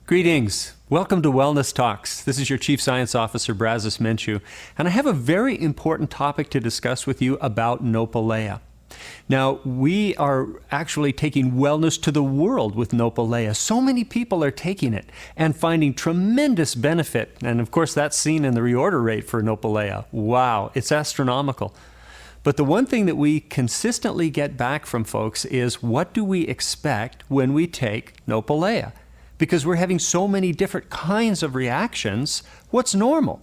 Greetings. Welcome to Wellness Talks. This is your Chief Science Officer, Brazos, Minshew, and I have a very important topic to discuss with you about Nopalea. Now, we are actually taking wellness to the world with Nopalea. So many people are taking it and finding tremendous benefit. And of course, that's seen in the reorder rate for Nopalea. Wow, it's astronomical. But the one thing that we consistently get back from folks is, what do we expect when we take Nopalea? Because we're having so many different kinds of reactions, what's normal?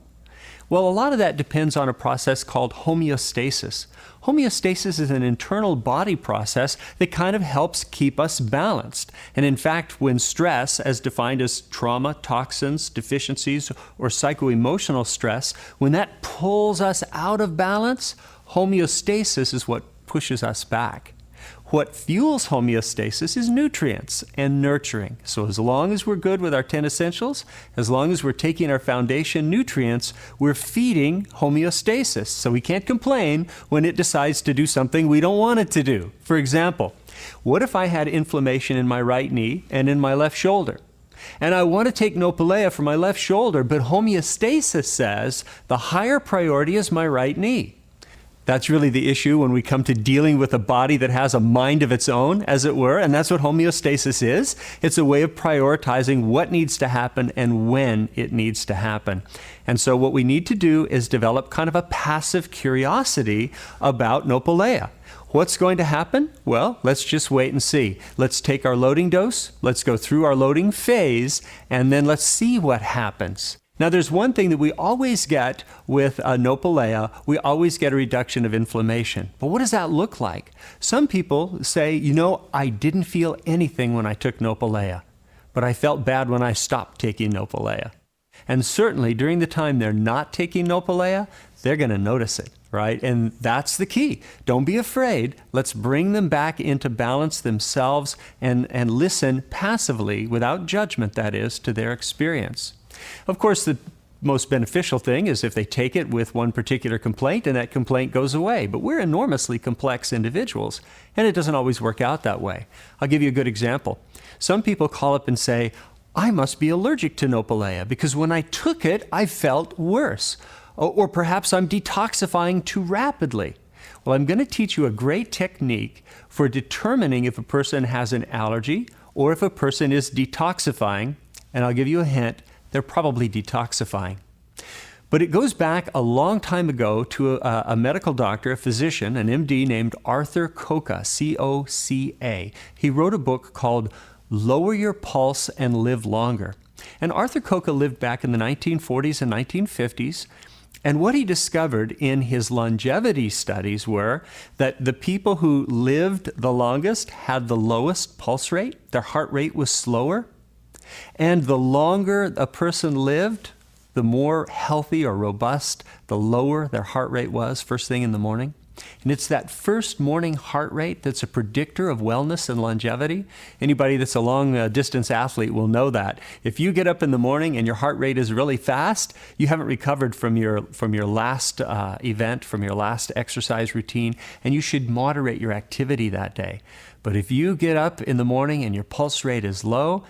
Well, a lot of that depends on a process called homeostasis. Homeostasis is an internal body process that kind of helps keep us balanced. And in fact, when stress, as defined as trauma, toxins, deficiencies, or psycho-emotional stress, when that pulls us out of balance, homeostasis is what pushes us back. What fuels homeostasis is nutrients and nurturing. So as long as we're good with our 10 essentials, as long as we're taking our foundation nutrients, we're feeding homeostasis. So we can't complain when it decides to do something we don't want it to do. For example, what if I had inflammation in my right knee and in my left shoulder? And I want to take Nopalea for my left shoulder, but homeostasis says the higher priority is my right knee. That's really the issue when we come to dealing with a body that has a mind of its own, as it were, and that's what homeostasis is. It's a way of prioritizing what needs to happen and when it needs to happen. And so what we need to do is develop kind of a passive curiosity about Nopalea. What's going to happen? Well, let's just wait and see. Let's take our loading dose, let's go through our loading phase, and then let's see what happens. Now, there's one thing that we always get with Nopalea. We always get a reduction of inflammation. But what does that look like? Some people say, I didn't feel anything when I took Nopalea, but I felt bad when I stopped taking Nopalea. And certainly during the time they're not taking Nopalea, they're going to notice it, right? And that's the key. Don't be afraid. Let's bring them back into balance themselves and listen passively, without judgment, that is, to their experience. Of course, the most beneficial thing is if they take it with one particular complaint and that complaint goes away. But we're enormously complex individuals, and it doesn't always work out that way. I'll give you a good example. Some people call up and say, I must be allergic to Nopalea because when I took it, I felt worse. Or perhaps I'm detoxifying too rapidly. Well, I'm going to teach you a great technique for determining if a person has an allergy or if a person is detoxifying, and I'll give you a hint. They're probably detoxifying. But it goes back a long time ago to a medical doctor, a physician, an MD named Arthur Coca, C-O-C-A. He wrote a book called Lower Your Pulse and Live Longer. And Arthur Coca lived back in the 1940s and 1950s. And what he discovered in his longevity studies were that the people who lived the longest had the lowest pulse rate. Their heart rate was slower. And the longer a person lived, the more healthy or robust, the lower their heart rate was first thing in the morning. And it's that first morning heart rate that's a predictor of wellness and longevity. Anybody that's a long-distance athlete will know that. If you get up in the morning and your heart rate is really fast, you haven't recovered from your last event, from your last exercise routine, and you should moderate your activity that day. But if you get up in the morning and your pulse rate is low,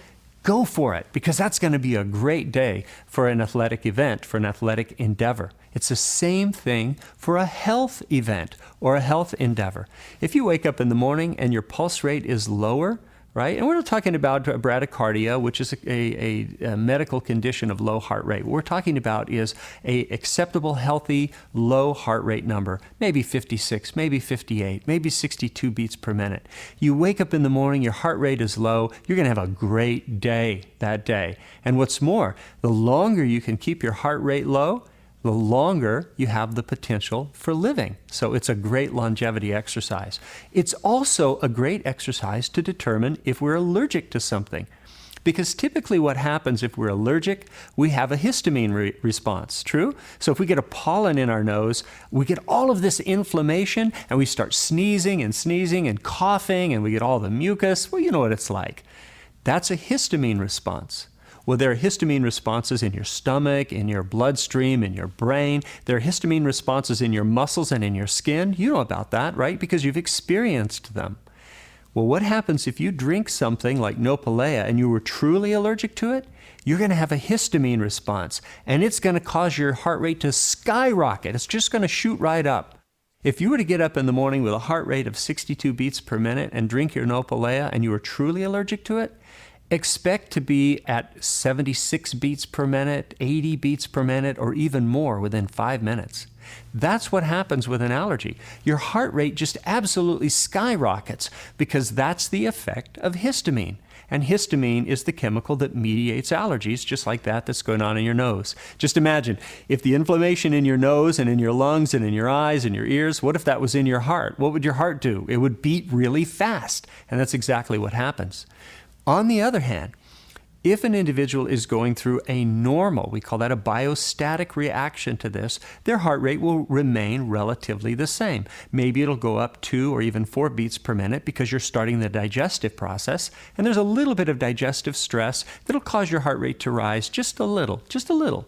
go for it, because that's going to be a great day for an athletic event, for an athletic endeavor. It's the same thing for a health event or a health endeavor. If you wake up in the morning and your pulse rate is lower, right? And we're not talking about bradycardia, which is a medical condition of low heart rate. What we're talking about is a acceptable, healthy, low heart rate number, maybe 56, maybe 58, maybe 62 beats per minute. You wake up in the morning, your heart rate is low, you're going to have a great day that day. And what's more, the longer you can keep your heart rate low, the longer you have the potential for living. So it's a great longevity exercise. It's also a great exercise to determine if we're allergic to something. Because typically what happens if we're allergic, we have a histamine response, true? So if we get a pollen in our nose, we get all of this inflammation and we start sneezing and coughing and we get all the mucus. Well, you know what it's like. That's a histamine response. Well, there are histamine responses in your stomach, in your bloodstream, in your brain. There are histamine responses in your muscles and in your skin. You know about that, right? Because you've experienced them. Well, what happens if you drink something like Nopalea and you were truly allergic to it? You're going to have a histamine response, and it's going to cause your heart rate to skyrocket. It's just going to shoot right up. If you were to get up in the morning with a heart rate of 62 beats per minute and drink your Nopalea and you were truly allergic to it, expect to be at 76 beats per minute, 80 beats per minute, or even more within 5 minutes. That's what happens with an allergy. Your heart rate just absolutely skyrockets because that's the effect of histamine. And histamine is the chemical that mediates allergies, just like that's going on in your nose. Just imagine, if the inflammation in your nose and in your lungs and in your eyes and your ears, what if that was in your heart? What would your heart do? It would beat really fast. And that's exactly what happens. On the other hand, if an individual is going through a normal, we call that a biostatic reaction to this, their heart rate will remain relatively the same. Maybe it'll go up 2 or even 4 beats per minute because you're starting the digestive process, and there's a little bit of digestive stress that'll cause your heart rate to rise just a little, just a little.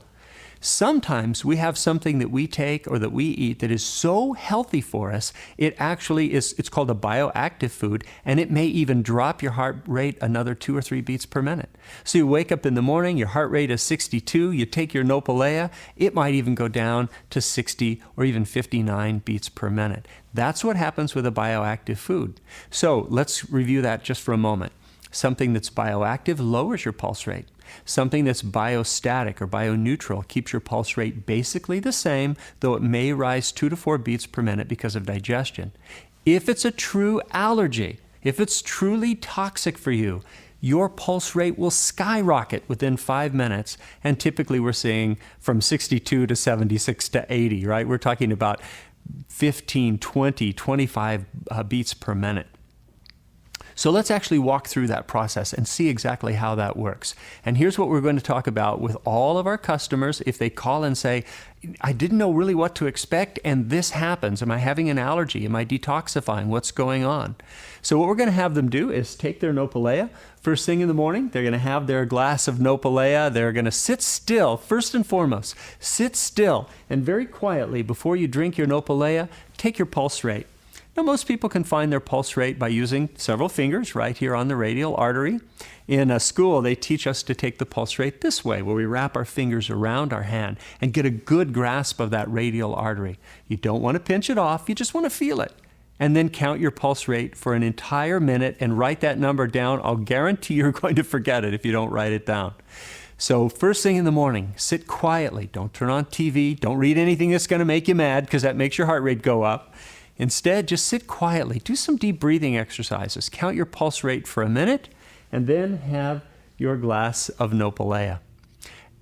Sometimes we have something that we take or that we eat that is so healthy for us, it's called a bioactive food, and it may even drop your heart rate another 2 or 3 beats per minute. So you wake up in the morning, your heart rate is 62, you take your Nopalea, it might even go down to 60 or even 59 beats per minute. That's what happens with a bioactive food. So let's review that just for a moment. Something that's bioactive lowers your pulse rate. Something that's biostatic or bioneutral keeps your pulse rate basically the same, though it may rise 2 to 4 beats per minute because of digestion. If it's a true allergy, if it's truly toxic for you, your pulse rate will skyrocket within 5 minutes, and typically we're seeing from 62 to 76 to 80, right? We're talking about 15, 20, 25 beats per minute. So let's actually walk through that process and see exactly how that works. And here's what we're going to talk about with all of our customers if they call and say, I didn't know really what to expect and this happens. Am I having an allergy? Am I detoxifying? What's going on? So what we're going to have them do is take their Nopalea. First thing in the morning, they're going to have their glass of Nopalea. They're going to sit still, first and foremost. Sit still and very quietly before you drink your Nopalea, take your pulse rate. Now, most people can find their pulse rate by using several fingers right here on the radial artery. In school, they teach us to take the pulse rate this way, where we wrap our fingers around our hand and get a good grasp of that radial artery. You don't want to pinch it off, you just want to feel it. And then count your pulse rate for an entire minute and write that number down. I'll guarantee you're going to forget it if you don't write it down. So first thing in the morning, sit quietly. Don't turn on TV. Don't read anything that's going to make you mad because that makes your heart rate go up. Instead, just sit quietly. Do some deep breathing exercises. Count your pulse rate for a minute, and then have your glass of Nopalea.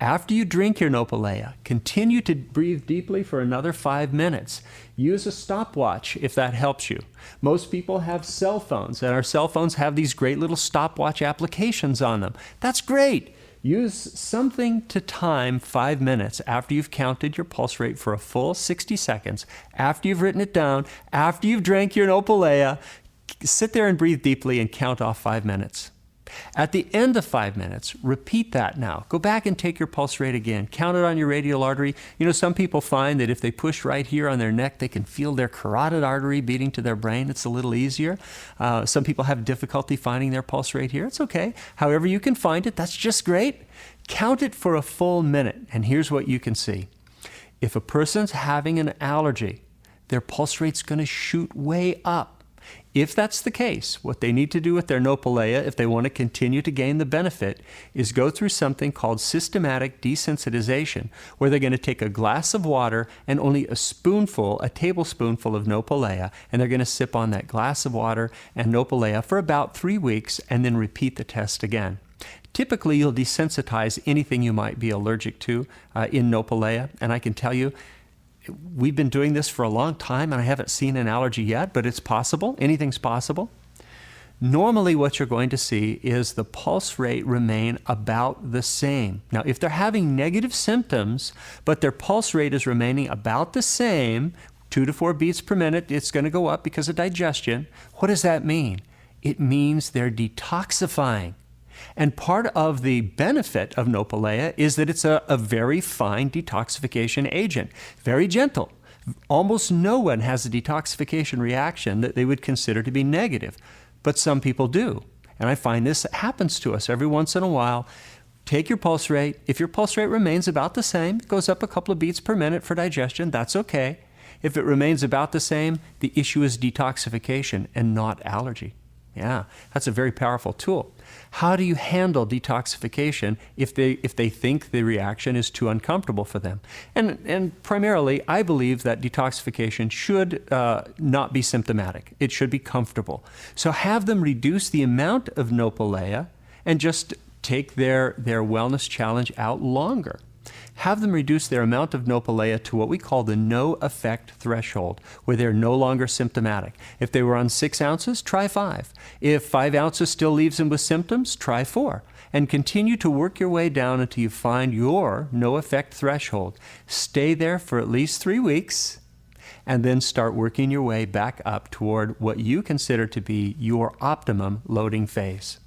After you drink your Nopalea, continue to breathe deeply for another 5 minutes. Use a stopwatch if that helps you. Most people have cell phones, and our cell phones have these great little stopwatch applications on them. That's great. Use something to time 5 minutes after you've counted your pulse rate for a full 60 seconds, after you've written it down, after you've drank your Nopalea. Sit there and breathe deeply and count off 5 minutes. At the end of 5 minutes, repeat that now. Go back and take your pulse rate again. Count it on your radial artery. You know, some people find that if they push right here on their neck, they can feel their carotid artery beating to their brain. It's a little easier. Some people have difficulty finding their pulse rate here. It's okay. However you can find it, that's just great. Count it for a full minute, and here's what you can see. If a person's having an allergy, their pulse rate's going to shoot way up. If that's the case, what they need to do with their Nopalea, if they want to continue to gain the benefit, is go through something called systematic desensitization, where they're going to take a glass of water and only a tablespoonful of Nopalea, and they're going to sip on that glass of water and Nopalea for about 3 weeks, and then repeat the test again. Typically, you'll desensitize anything you might be allergic to in Nopalea, and I can tell you, we've been doing this for a long time and I haven't seen an allergy yet, but it's possible. Anything's possible. Normally what you're going to see is the pulse rate remain about the same. Now, if they're having negative symptoms, but their pulse rate is remaining about the same, 2 to 4 beats per minute, it's going to go up because of digestion. What does that mean? It means they're detoxifying. And part of the benefit of Nopalea is that it's a very fine detoxification agent, very gentle. Almost no one has a detoxification reaction that they would consider to be negative. but some people do. And I find this happens to us every once in a while. Take your pulse rate. If your pulse rate remains about the same, it goes up a couple of beats per minute for digestion, that's okay. If it remains about the same, the issue is detoxification and not allergy. Yeah, that's a very powerful tool. How do you handle detoxification if they think the reaction is too uncomfortable for them? And primarily, I believe that detoxification should not be symptomatic. It should be comfortable. So have them reduce the amount of Nopalea and just take their wellness challenge out longer. Have them reduce their amount of Nopalea to what we call the no-effect threshold, where they're no longer symptomatic. If they were on 6 ounces, try 5. If 5 ounces still leaves them with symptoms, try 4. And continue to work your way down until you find your no-effect threshold. Stay there for at least 3 weeks, and then start working your way back up toward what you consider to be your optimum loading phase.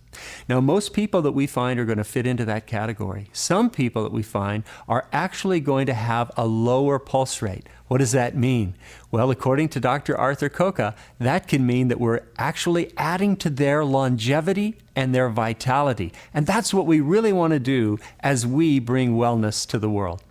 Now, most people that we find are going to fit into that category. Some people that we find are actually going to have a lower pulse rate. What does that mean? Well, according to Dr. Arthur Koka, that can mean that we're actually adding to their longevity and their vitality. And that's what we really want to do as we bring wellness to the world.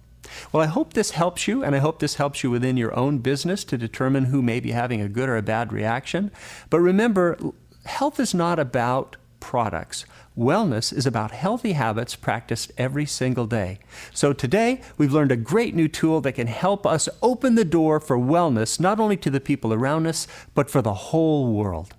Well, I hope this helps you, and I hope this helps you within your own business to determine who may be having a good or a bad reaction. But remember, health is not about products. Wellness is about healthy habits practiced every single day. So today, we've learned a great new tool that can help us open the door for wellness, not only to the people around us, but for the whole world.